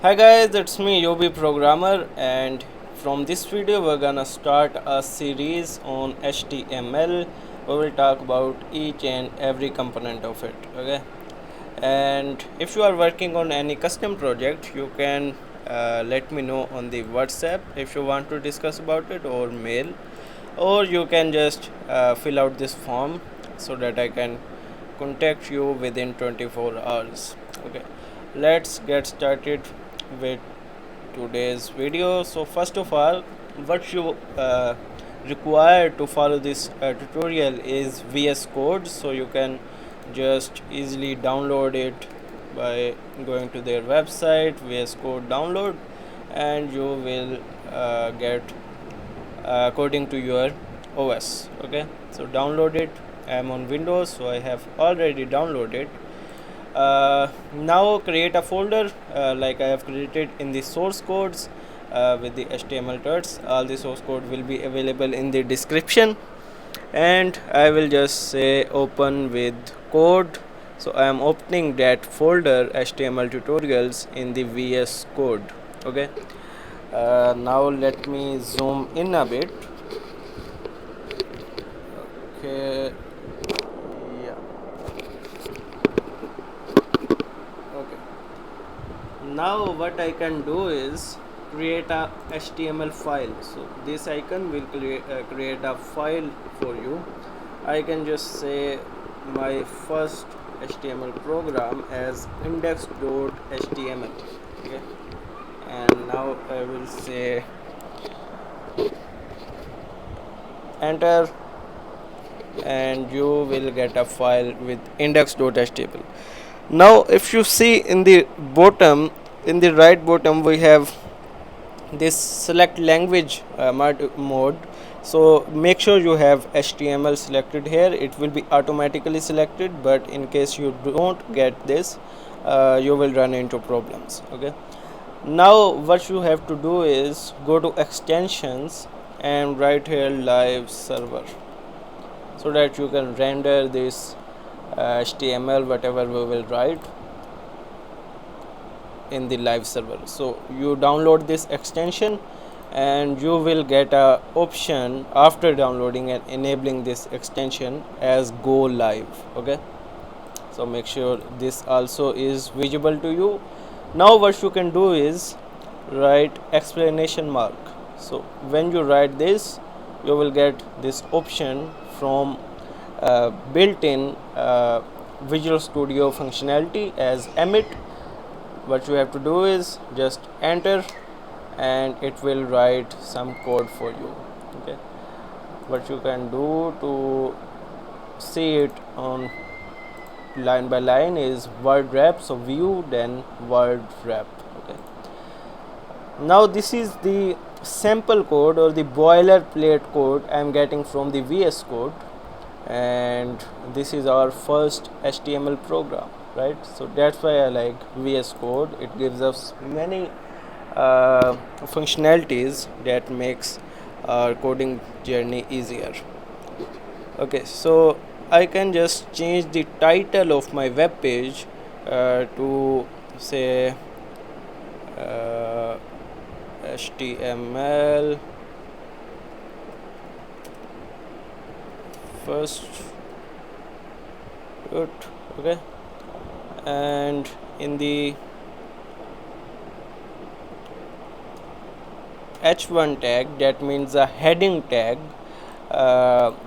Hi guys, it's me Yobi Programmer, and from this video we're gonna start a series on HTML. We will talk about each and every component of it. Okay, and if you are working on any custom project, you can let me know on the WhatsApp if you want to discuss about it, or mail, or you can just fill out this form so that I can contact you within 24 hours. Okay, let's get started with today's video. So first of all, what you require to follow this tutorial is VS Code. So you can just easily download it by going to their website, VS Code download, and you will get according to your OS. Okay, so download it. I am on Windows, so I have already downloaded. Now create a folder like I have created in the source codes with the HTML tags. All the source code will be available in the description, and I will just say open with code. So I am opening that folder HTML tutorials in the VS Code. Okay, now let me zoom in a bit. Okay, yeah, okay. Now what I can do is create a HTML file. So this icon will create a file for you. I can just say my first HTML program as index.html. Okay, and now I will say enter, and you will get a file with index.html. Now if you see in the bottom, in the right bottom, we have this select language mode. So make sure you have HTML selected here. It will be automatically selected, but in case you don't get this, you will run into problems. Okay, now what you have to do is go to extensions and write here live server, so that you can render this HTML whatever we will write in the live server. So you download this extension, and you will get a option after downloading and enabling this extension as go live. Okay, so make sure this also is visible to you. Now what you can do is write explanation mark. So when you write this, you will get this option from built-in Visual Studio functionality as emit. What you have to do is just enter, and it will write some code for you. Okay, what you can do to see it on line by line is word wrap. So view, then word wrap. Okay, now this is the sample code or the boilerplate code I am getting from the VS Code, and this is our first HTML program, right? So that's why I like VS Code. It gives us many functionalities that makes our coding journey easier. Okay, so I can just change the title of my web page to say HTML first root. Okay, and in the h1 tag, that means a heading tag,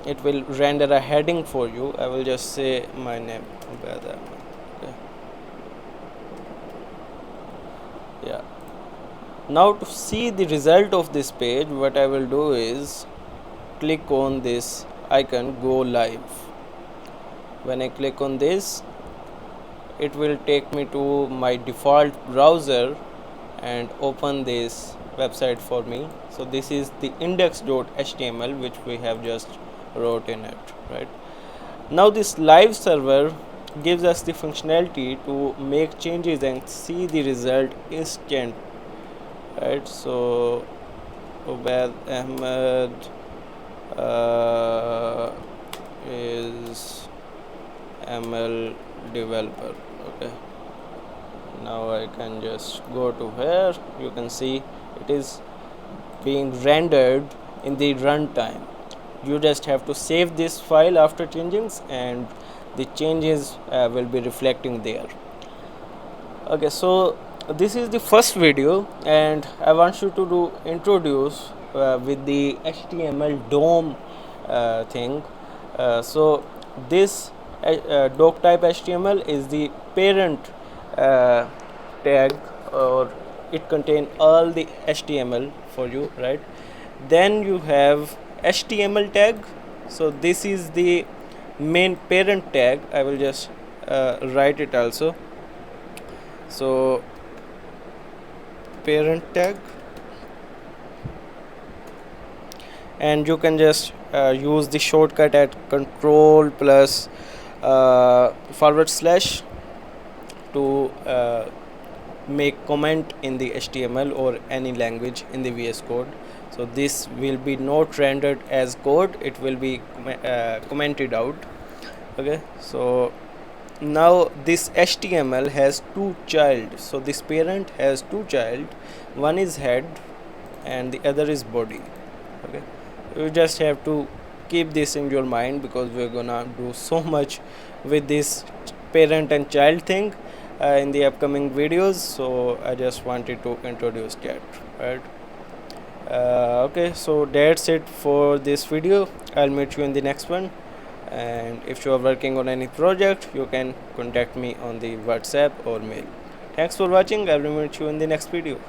it will render a heading for you. I will just say my name. Okay. Yeah, now to see the result of this page, what I will do is click on this icon go live. When I click on this, it will take me to my default browser and open this website for me. So this is the index.html which we have just wrote in it, right? Now this live server gives us the functionality to make changes and see the result instant, right? So Ubaid Ahmed is ML developer. Okay, now I can just go to here. You can see it is being rendered in the runtime. You just have to save this file after changings, and the changes will be reflecting there. Okay, so this is the first video, and I want you to introduce with the HTML DOM thing. So this doc type HTML is the parent tag, or it contain all the HTML for you, right? Then you have HTML tag. So this is the main parent tag. I will just write it also. So parent tag, and you can just use the shortcut at control plus / to make comment in the HTML or any language in the VS Code. So this will be not rendered as code, it will be commented out. Okay, so now this HTML has two child. So this parent has two child, one is head and the other is body. Okay, you just have to keep this in your mind, because we're gonna do so much with this parent and child thing in the upcoming videos. So I just wanted to introduce that, right? Okay, so that's it for this video. I'll meet you in the next one, and if you are working on any project, you can contact me on the WhatsApp or mail. Thanks for watching. I'll meet you in the next video.